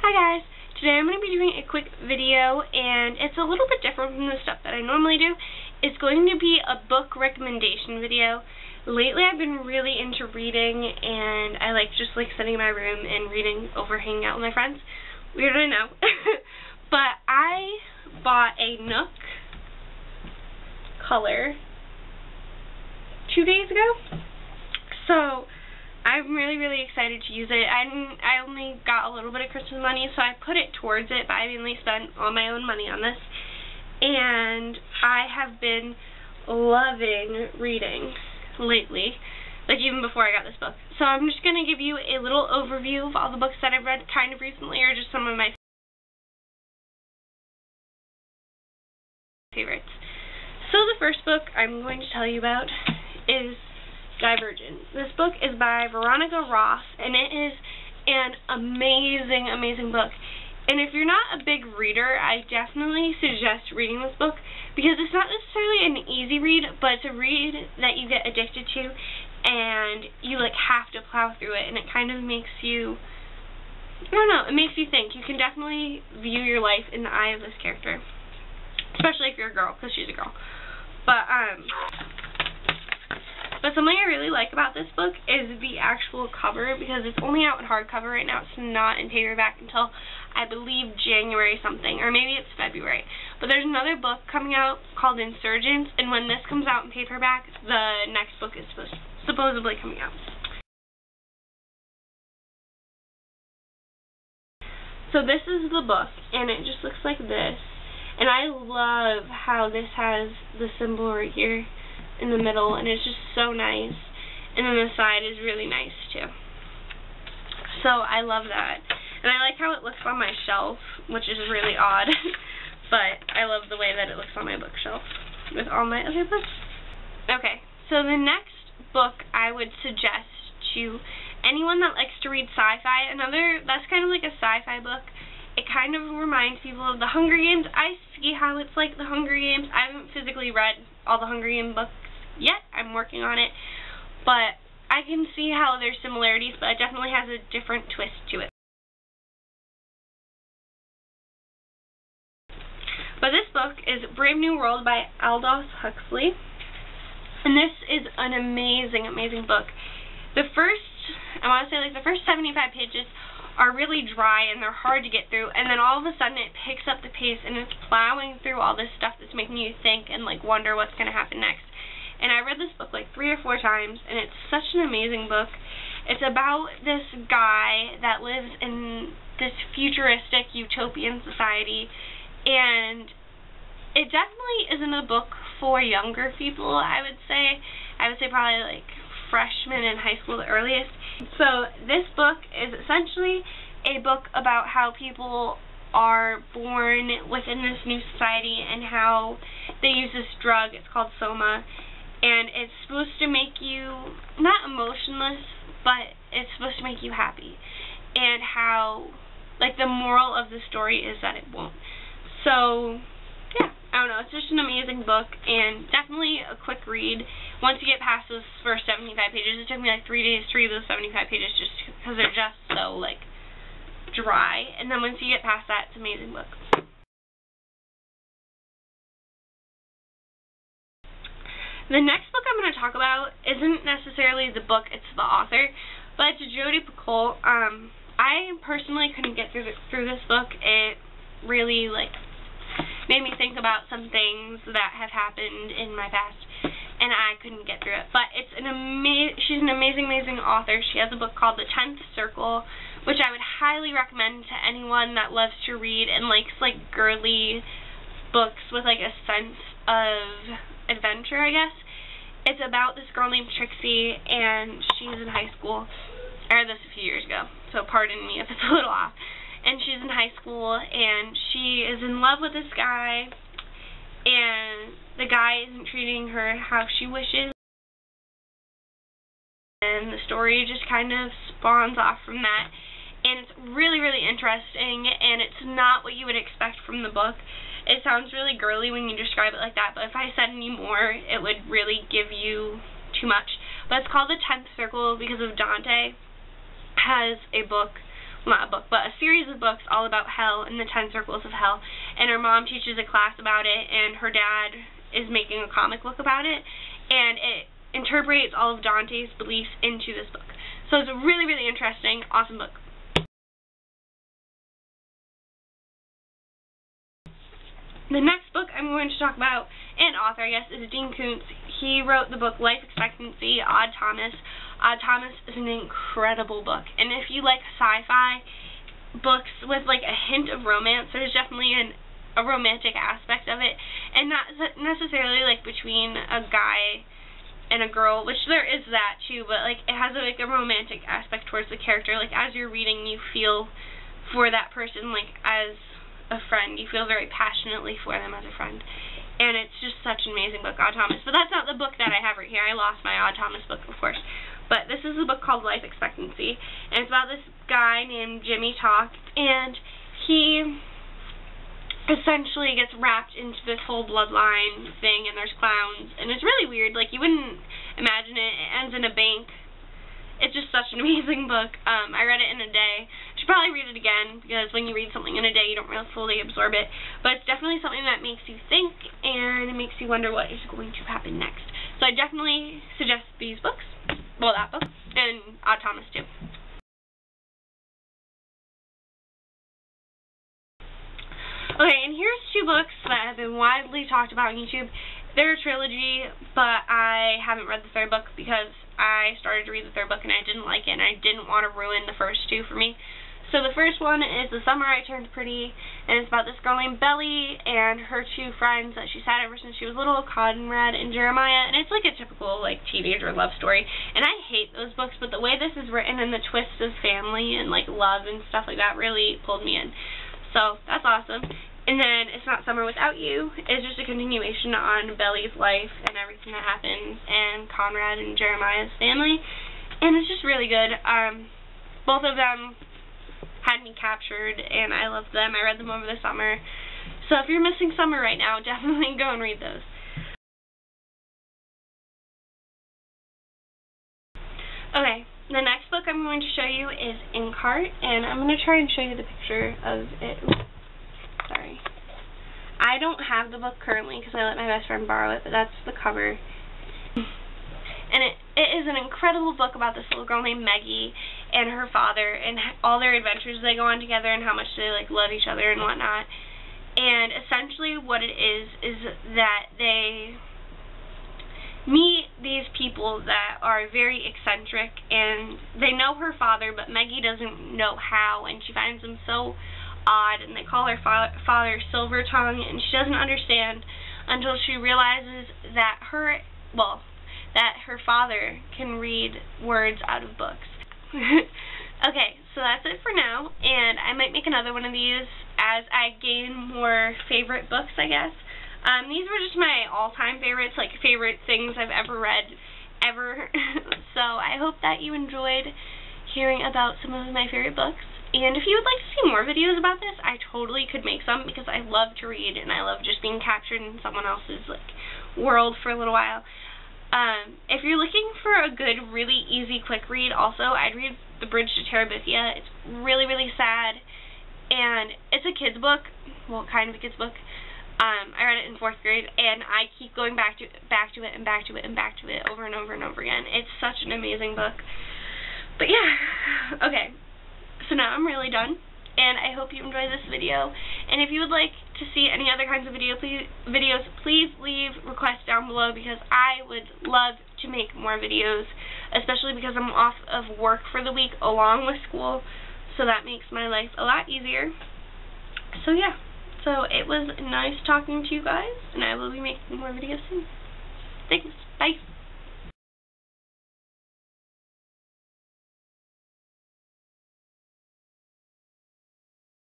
Hi guys, today I'm going to be doing a quick video, and it's a little bit different from the stuff that I normally do. It's going to be a book recommendation video. Lately I've been really into reading, and I like just sitting in my room and reading over hanging out with my friends. Weird, I know. But I bought a Nook color 2 days ago. So I'm really excited to use it. I only got a little bit of Christmas money, so I put it towards it, but I mainly spent all my own money on this. And I have been loving reading lately, even before I got this book. So I'm just going to give you a little overview of all the books that I've read kind of recently, or just some of my favorites. So the first book I'm going to tell you about is Divergent. This book is by Veronica Ross, and it is an amazing book. And if you're not a big reader, I definitely suggest reading this book, because it's not necessarily an easy read, but it's a read that you get addicted to, and you have to plow through it, and it kind of makes you, I don't know, it makes you think. You can definitely view your life in the eye of this character, especially if you're a girl, because she's a girl. But something I really like about this book is the actual cover, because it's only out in hardcover right now. It's not in paperback until, I believe, January something, or maybe it's February. But there's another book coming out called Insurgents, and when this comes out in paperback, the next book is supposedly coming out. So this is the book, and it just looks like this. And I love how this has the symbol right here in the middle, and it's just so nice. And then the side is really nice too. So I love that. And I like how it looks on my shelf, which is really odd. But I love the way that it looks on my bookshelf with all my other books. Okay, so the next book I would suggest to anyone that likes to read sci-fi, that's kind of like a sci-fi book. It kind of reminds people of the Hunger Games. I see how it's like the Hunger Games. I haven't physically read all the Hunger Games books yet. I'm working on it. But I can see how there's similarities, but it definitely has a different twist to it. But this book is Brave New World by Aldous Huxley. And this is an amazing book. The first 75 pages are really dry, and they're hard to get through, and then all of a sudden it picks up the pace, and it's plowing through all this stuff that's making you think and wonder what's going to happen next. And I read this book 3 or 4 times, and it's such an amazing book. It's about this guy that lives in this futuristic utopian society, and it definitely isn't a book for younger people, I would say. I would say probably freshmen in high school, the earliest. So this book is essentially a book about how people are born within this new society and how they use this drug. It's called Soma, and it's supposed to make you not emotionless, but it's supposed to make you happy. And how the moral of the story is that it won't. So yeah, I don't know, it's just an amazing book, and definitely a quick read. Once you get past those first 75 pages, it took me 3 days to read those 75 pages just because they're just so dry, and then once you get past that, it's an amazing book. The next book I'm going to talk about isn't necessarily the book, it's the author, but it's Jodi Picoult. I personally couldn't get through this book. It really made me think about some things that have happened in my past, and I couldn't get through it. But it's she's an amazing author. She has a book called The 10th Circle, which I would highly recommend to anyone that loves to read and likes girly books with a sense of adventure, I guess. It's about this girl named Trixie, and she's in high school. I read this a few years ago, so pardon me if it's a little off. And she's in high school, and she is in love with this guy, and the guy isn't treating her how she wishes. And the story just kind of spawns off from that. And it's really interesting, and it's not what you would expect from the book. It sounds really girly when you describe it like that, but if I said any more, it would really give you too much. But it's called The 10th Circle because of Dante has a book not a book, but a series of books all about hell and the 10 circles of hell, and her mom teaches a class about it, and her dad is making a comic book about it, and it interprets all of Dante's beliefs into this book. So it's a really, really interesting, awesome book. The next book I'm going to talk about, and author, I guess, is Dean Koontz. He wrote the book Life Expectancy, Odd Thomas. Odd Thomas is an incredible book, and if you like sci-fi books with like a hint of romance, there's definitely a romantic aspect of it, and not necessarily like between a guy and a girl, which there is that too, but like it has like a romantic aspect towards the character. Like as you're reading, you feel for that person like as a friend. You feel very passionately for them as a friend. And it's just such an amazing book, Odd Thomas. But that's not the book that I have right here. I lost my Odd Thomas book, of course. But this is a book called Life Expectancy. And it's about this guy named Jimmy Talk. And he essentially gets wrapped into this whole bloodline thing. And there's clowns. And it's really weird. Like, you wouldn't imagine it. It ends in a bank. It's just such an amazing book. I read it in a day. I should probably read it again, because when you read something in a day, you don't really fully absorb it. But it's definitely something that makes you think, and it makes you wonder what is going to happen next. So I definitely suggest these books. Well, that book. And Odd Thomas, too. Okay, and here's two books that have been widely talked about on YouTube. They're a trilogy, but I haven't read the third book because I started to read the third book and I didn't like it, and I didn't want to ruin the first two for me. So the first one is The Summer I Turned Pretty, and it's about this girl named Belly and her two friends that she's had ever since she was little, Conrad and Jeremiah, and it's like a typical like teenager love story. And I hate those books, but the way this is written and the twist of family and like love and stuff like that really pulled me in. So that's awesome. And then It's Not Summer Without You is just a continuation on Belly's life and everything that happens and Conrad and Jeremiah's family. And it's just really good. Both of them had me captured, and I loved them. I read them over the summer. So if you're missing summer right now, definitely go and read those. Okay, the next book I'm going to show you is Inkheart, and I'm going to try and show you the picture of it. Sorry. I don't have the book currently because I let my best friend borrow it, but that's the cover. And it is an incredible book about this little girl named Maggie and her father and all their adventures they go on together and how much they like love each other and whatnot. And essentially what it is that they meet these people that are very eccentric, and they know her father, but Maggie doesn't know how, and she finds him so odd, and they call her father Silver Tongue, and she doesn't understand until she realizes that her father can read words out of books. Okay, so that's it for now, and I might make another one of these as I gain more favorite books, I guess. These were just my all-time favorites, like favorite things I've ever read, ever. So I hope that you enjoyed hearing about some of my favorite books. And if you would like to see more videos about this, I totally could make some, because I love to read, and I love just being captured in someone else's like world for a little while. If you're looking for a good, really easy, quick read, also, I'd read The Bridge to Terabithia. It's really, really sad, and it's a kid's book, well, kind of a kid's book. I read it in 4th grade, and I keep going back to it over and over and over again. It's such an amazing book. But yeah, okay. So now I'm really done, and I hope you enjoyed this video. And if you would like to see any other kinds of videos, please leave requests down below, because I would love to make more videos, especially because I'm off of work for the week along with school, so that makes my life a lot easier. So yeah, so it was nice talking to you guys, and I will be making more videos soon. Thanks, bye.